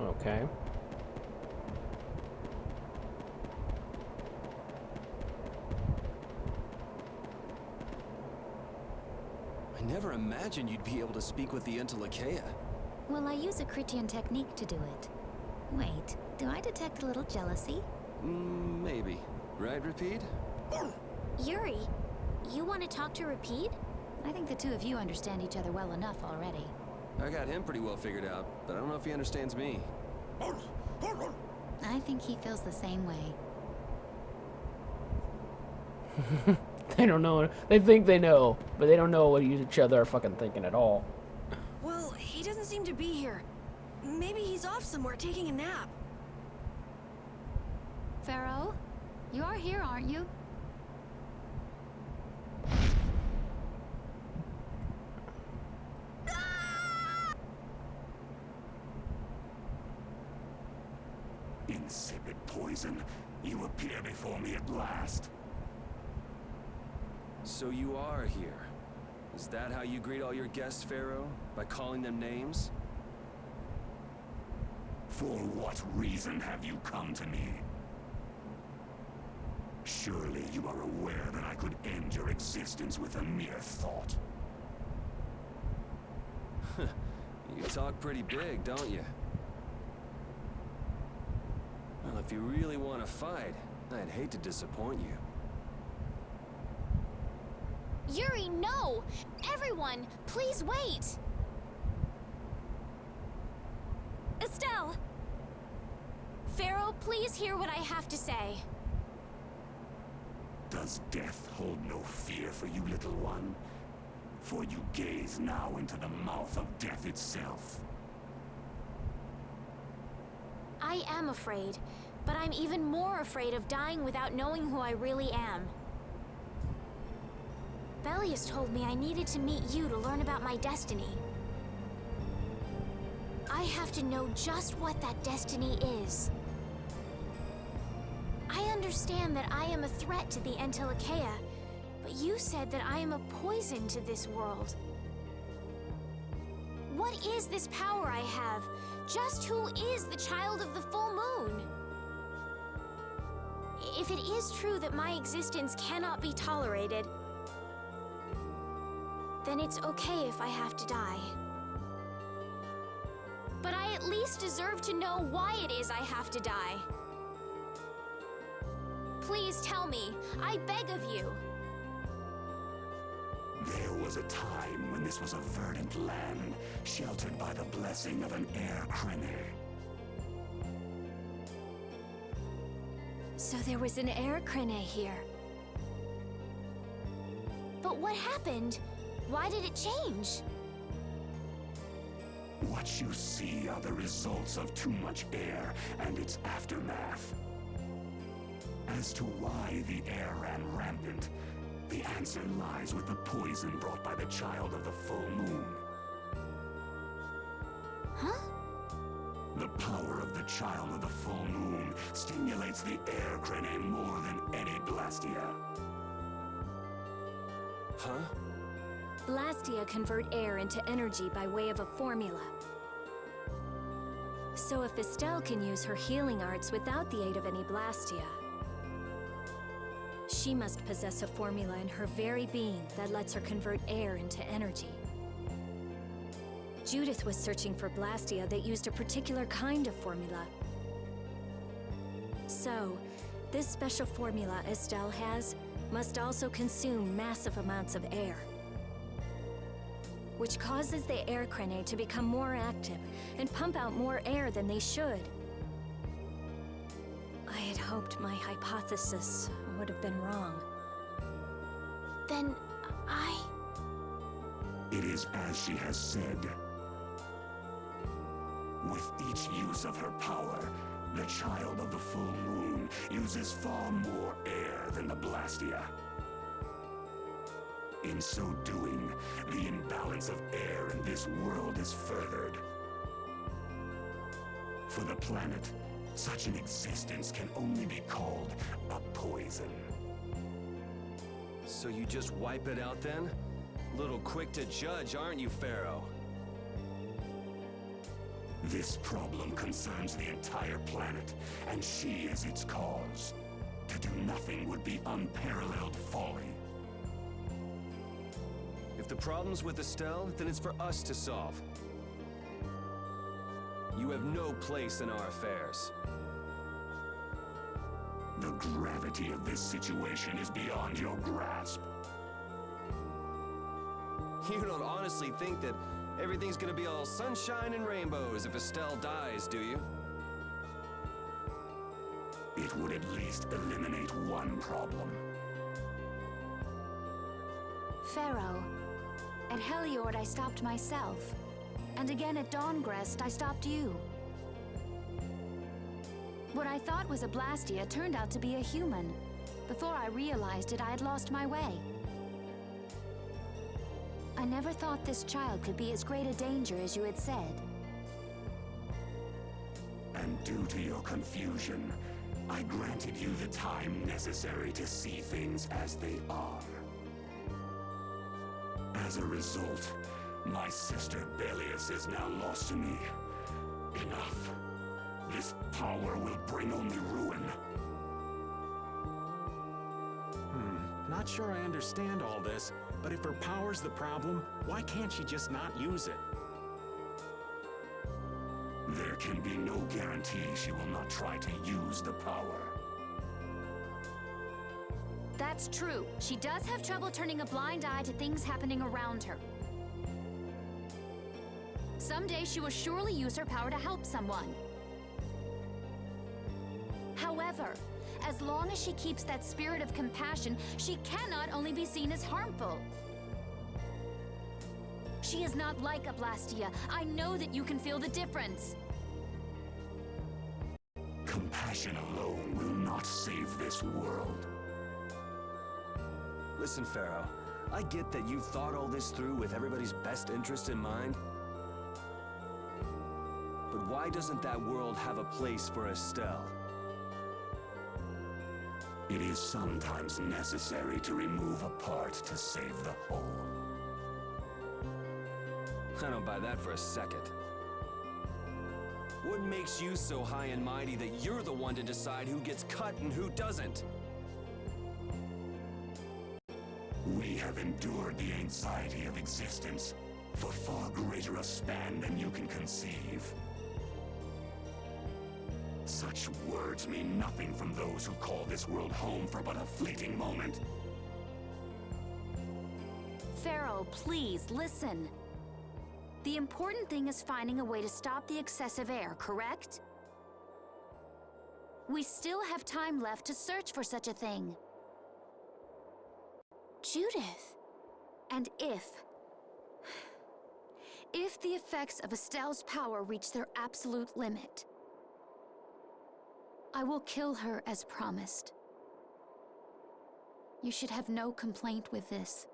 Okay. I never imagined you'd be able to speak with the Entelekea. Well, I use a Critian technique to do it. Wait, do I detect a little jealousy? Maybe. Right, Repeat? Yuri, you want to talk to Repeat? I think the two of you understand each other well enough already. I got him pretty well figured out, but I don't know if he understands me. I think he feels the same way. They don't know. They think they know, but they don't know what each other are fucking thinking at all. Well, he doesn't seem to be here. Maybe he's off somewhere taking a nap. Pharaoh, you are here, aren't you? Insipid poison, you appear before me at last. So you are here. Is that how you greet all your guests, Pharaoh? By calling them names? For what reason have you come to me? Surely you are aware that I could end your existence with a mere thought. You talk pretty big, don't you? Well, if you really want to fight, I'd hate to disappoint you. Yuri, no! Everyone, please wait! Estelle! Pharaoh, please hear what I have to say. Does death hold no fear for you, little one? For you gaze now into the mouth of death itself. I am afraid, but I'm even more afraid of dying without knowing who I really am. Belius told me I needed to meet you to learn about my destiny. I have to know just what that destiny is. I understand that I am a threat to the Entelekea, but you said that I am a poison to this world. What is this power I have? Just who is the child of the full moon? If it is true that my existence cannot be tolerated, then it's okay if I have to die. But I at least deserve to know why it is I have to die. Please tell me, I beg of you. There was a time when this was a verdant land, sheltered by the blessing of an air crene. So there was an air crene here. But what happened? Why did it change? What you see are the results of too much air and its aftermath. As to why the air ran rampant, the answer lies with the poison brought by the child of the full moon. Huh? The power of the child of the full moon stimulates the air crene more than any blastia. Huh? Blastia convert air into energy by way of a formula. So if Estelle can use her healing arts without the aid of any blastia, she must possess a formula in her very being that lets her convert air into energy. Judith was searching for blastia that used a particular kind of formula. So, this special formula Estelle has must also consume massive amounts of air, which causes the air crene to become more active and pump out more air than they should. I had hoped my hypothesis would have been wrong. Then It is as she has said. With each use of her power, the child of the full moon uses far more air than the blastia. In so doing, the imbalance of air in this world is furthered. For the planet, such an existence can only be called a poison. So you just wipe it out then? Little quick to judge, aren't you, Pharaoh? This problem concerns the entire planet, and she is its cause. To do nothing would be unparalleled folly. If the problem's with Estelle, then it's for us to solve. You have no place in our affairs. The gravity of this situation is beyond your grasp. You don't honestly think that everything's gonna be all sunshine and rainbows if Estelle dies, do you? It would at least eliminate one problem. Pharaoh, at Heliord I stopped myself. And again at Dawngrest I stopped you. What I thought was a Blastia turned out to be a human. Before I realized it, I had lost my way. I never thought this child could be as great a danger as you had said. And due to your confusion, I granted you the time necessary to see things as they are. As a result, my sister Belius is now lost to me. Enough. This power will bring only ruin. Not sure I understand all this, but if her power's the problem, why can't she just not use it? There can be no guarantee she will not try to use the power. That's true. She does have trouble turning a blind eye to things happening around her. Someday she will surely use her power to help someone. However, as long as she keeps that spirit of compassion, she cannot only be seen as harmful. She is not like a Blastia. I know that you can feel the difference. Compassion alone will not save this world. Listen, Pharaoh, I get that you've thought all this through with everybody's best interest in mind. But why doesn't that world have a place for Estelle? It is sometimes necessary to remove a part to save the whole. I don't buy that for a second. What makes you so high and mighty that you're the one to decide who gets cut and who doesn't? We have endured the anxiety of existence for far greater a span than you can conceive. Such words mean nothing from those who call this world home for but a fleeting moment. Pharaoh, please, listen. The important thing is finding a way to stop the excessive air, correct? We still have time left to search for such a thing. Judith. And if the effects of Estelle's power reach their absolute limit, I will kill her as promised. You should have no complaint with this.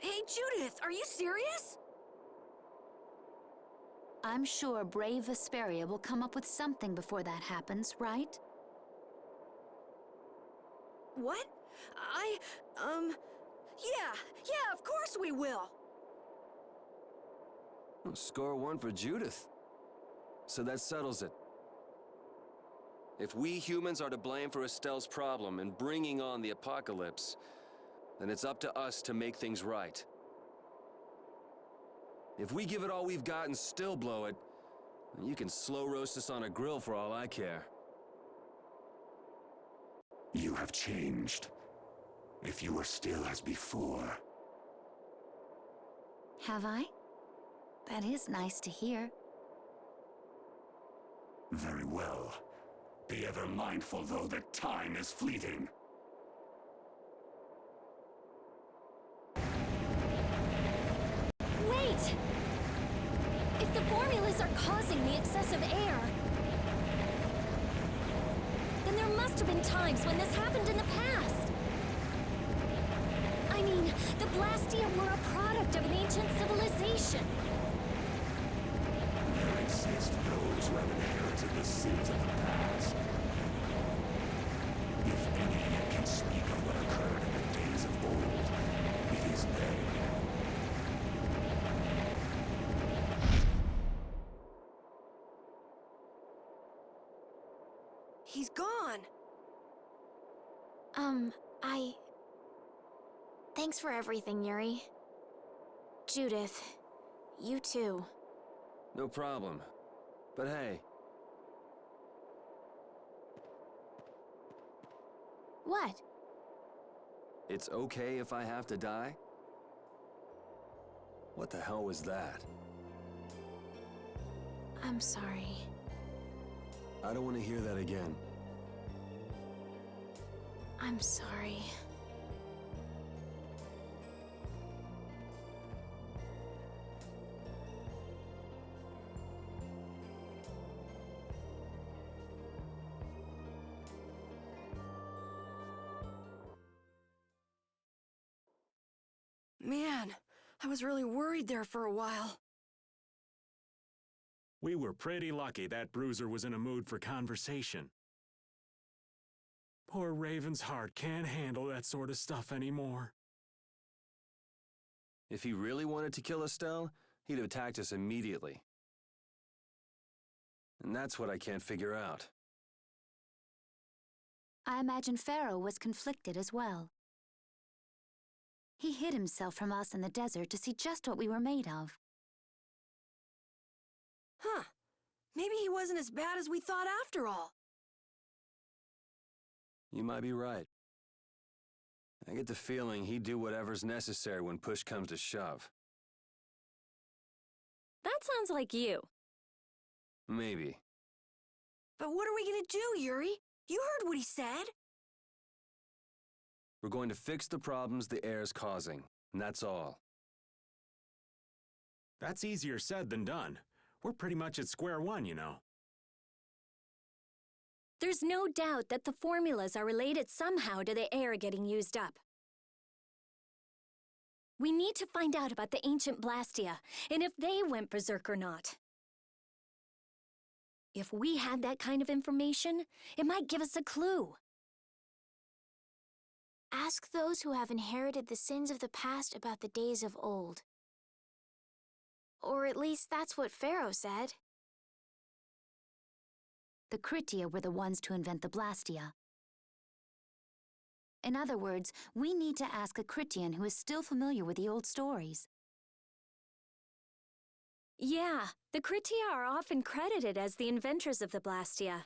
Hey, Judith, are you serious? I'm sure brave Vesperia will come up with something before that happens, right? What? Yeah, of course we will. Well, score one for Judith. So that settles it. If we humans are to blame for Estelle's problem and bringing on the apocalypse, then it's up to us to make things right. If we give it all we've got and still blow it, you can slow roast us on a grill for all I care. You have changed. If you were still as before. Have I? That is nice to hear. Very well. Be ever mindful, though, that time is fleeting. Wait! If the formulas are causing the excessive air, then there must have been times when this happened in the past. I mean, the Blastia were a product of an ancient civilization. There exist those who have inherited the sins of the past. If any yet can speak of what occurred in the days of old, it is they. He's gone. Thanks for everything, Yuri. Judith, you too. No problem. But hey, What? it's okay if I have to die? What the hell was that? I'm sorry. I don't want to hear that again. I'm sorry. Man, I was really worried there for a while. We were pretty lucky that bruiser was in a mood for conversation. Poor Raven's heart can't handle that sort of stuff anymore. If he really wanted to kill Estelle, he'd have attacked us immediately. And that's what I can't figure out. I imagine Pharaoh was conflicted as well. He hid himself from us in the desert to see just what we were made of. Huh. Maybe he wasn't as bad as we thought after all. You might be right. I get the feeling he'd do whatever's necessary when push comes to shove. That sounds like you. Maybe. But what are we gonna do, Yuri? You heard what he said. We're going to fix the problems the air's causing, and that's all. That's easier said than done. We're pretty much at square one, you know. There's no doubt that the formulas are related somehow to the air getting used up. We need to find out about the ancient Blastia, and if they went berserk or not. If we had that kind of information, it might give us a clue. Ask those who have inherited the sins of the past about the days of old. Or at least that's what Pharaoh said. The Kritia were the ones to invent the Blastia. In other words, we need to ask a Kritian who is still familiar with the old stories. Yeah, the Kritia are often credited as the inventors of the Blastia.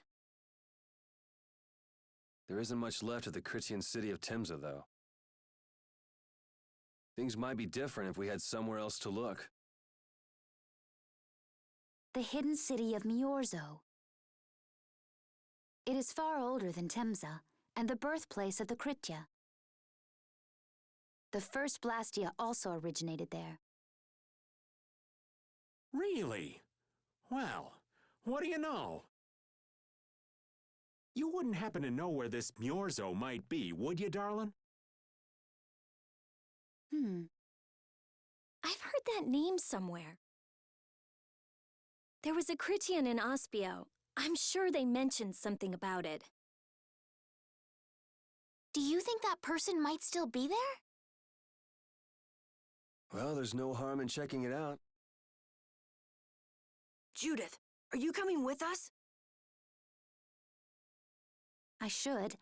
There isn't much left of the Critian city of Timza, though. Things might be different if we had somewhere else to look. The hidden city of Miorzo. It is far older than Timza, and the birthplace of the Kritia. The first Blastia also originated there. Really? Well, what do you know? You wouldn't happen to know where this Miorzo might be, would you, darling? I've heard that name somewhere. There was a Kritian in Ospio. I'm sure they mentioned something about it. Do you think that person might still be there? Well, there's no harm in checking it out. Judith, are you coming with us? I should.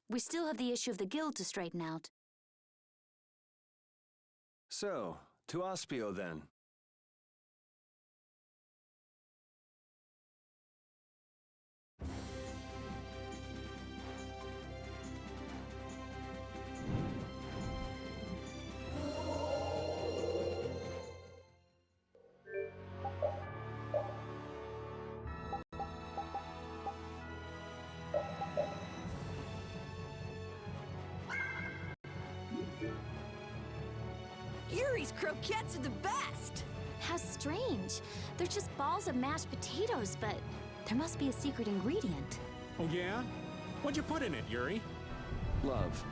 We still have the issue of the guild to straighten out. So, to Ospio then. Yuri's croquettes are the best! How strange. They're just balls of mashed potatoes, but there must be a secret ingredient. Oh, yeah? What'd you put in it, Yuri? Love.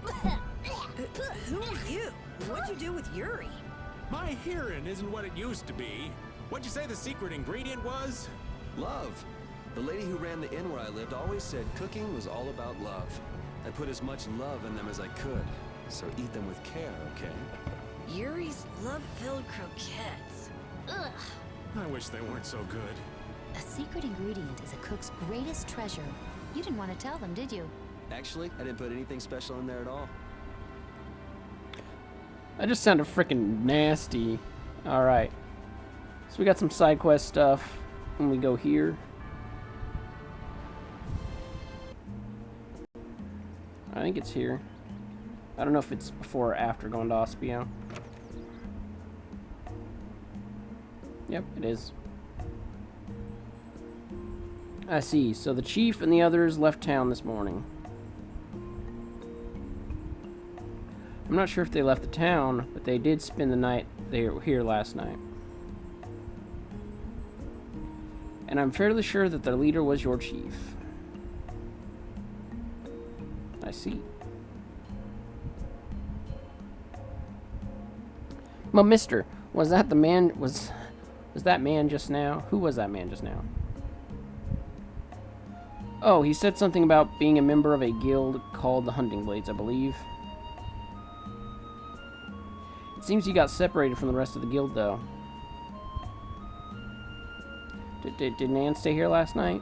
Who are you? What'd you do with Yuri? My hearing isn't what it used to be. What'd you say the secret ingredient was? Love. The lady who ran the inn where I lived always said cooking was all about love. I put as much love in them as I could. So eat them with care, okay? Yuri's love-filled croquettes. Ugh. I wish they weren't so good. A secret ingredient is a cook's greatest treasure. You didn't want to tell them, did you? Actually, I didn't put anything special in there at all. That just sounded freaking nasty. Alright. So we got some side quest stuff when we go here. I think it's here. I don't know if it's before or after going to Ospio. Yep, it is. I see. So the chief and the others left town this morning. I'm not sure if they left the town, but they did spend the night they were here last night. And I'm fairly sure that their leader was your chief. I see. Well, mister, was that the man, was that man just now? Who was that man just now? Oh, he said something about being a member of a guild called the Hunting Blades, I believe. It seems he got separated from the rest of the guild, though. Did Nan stay here last night?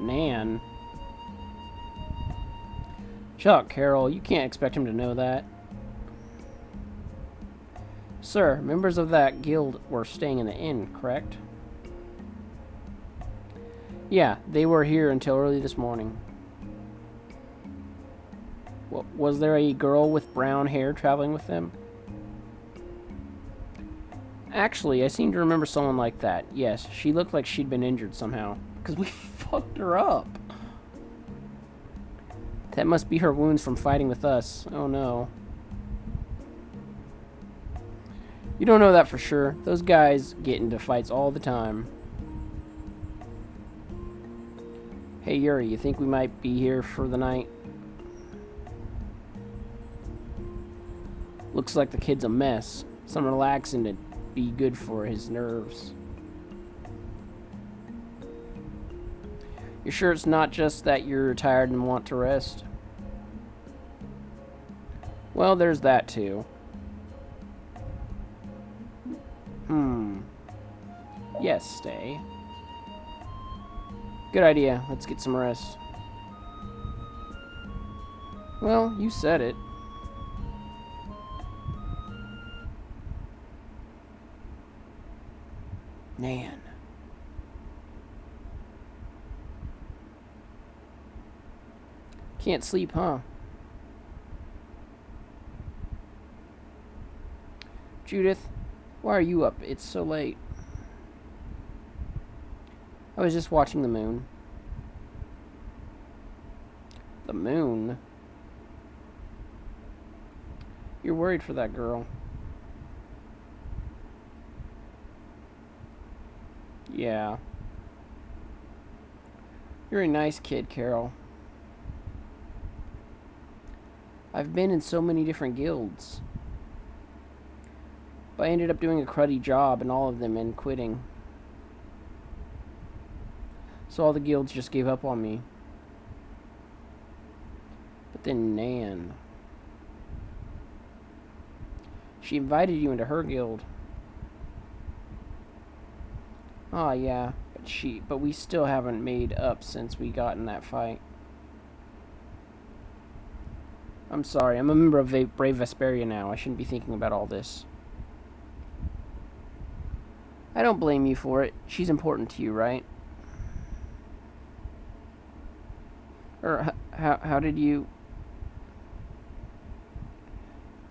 Nan? Chuck, Carol, you can't expect him to know that. Sir, members of that guild were staying in the inn, correct? Yeah, they were here until early this morning. Was there a girl with brown hair traveling with them? Actually, I seem to remember someone like that. Yes, she looked like she'd been injured somehow. Because we fucked her up. That must be her wounds from fighting with us. Oh no. You don't know that for sure. Those guys get into fights all the time. Hey Yuri, you think we might be here for the night? Looks like the kid's a mess. Some relaxing to be good for his nerves. You're sure it's not just that you're tired and want to rest? Well, there's that too. Yes, stay. Good idea. Let's get some rest. Well, you said it. Nan. Can't sleep, huh? Judith, why are you up? It's so late. I was just watching the moon. The moon? You're worried for that girl. Yeah. You're a nice kid, Carol. I've been in so many different guilds. But I ended up doing a cruddy job in all of them and quitting. So all the guilds just gave up on me. But then Nan. She invited you into her guild. Ah, yeah, but we still haven't made up since we got in that fight. I'm sorry, I'm a member of Brave Vesperia now. I shouldn't be thinking about all this. I don't blame you for it. She's important to you, right? Or how did you...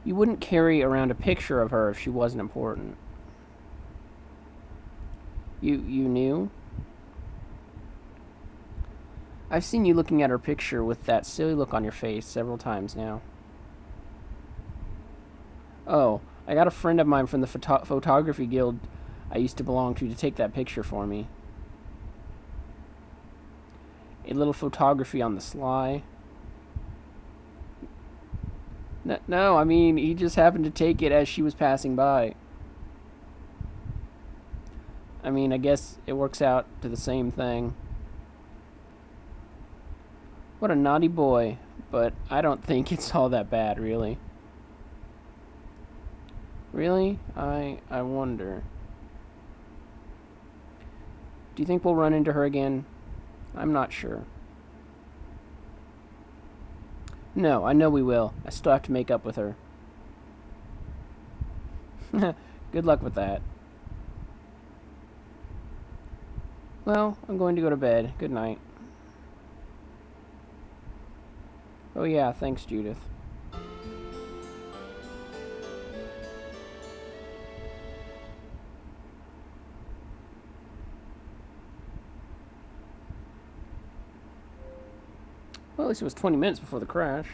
You wouldn't carry around a picture of her if she wasn't important. You knew? I've seen you looking at her picture with that silly look on your face several times now. Oh, I got a friend of mine from the photography guild I used to belong to take that picture for me. A little photography on the sly. No, I mean, he just happened to take it as she was passing by. I mean, I guess it works out to the same thing. What a naughty boy, but I don't think it's all that bad, really. Really? I wonder. Do you think we'll run into her again? I'm not sure. No, I know we will. I still have to make up with her. Good luck with that. Well, I'm going to go to bed. Good night. Oh yeah, thanks, Judith. Well, at least it was 20 minutes before the crash.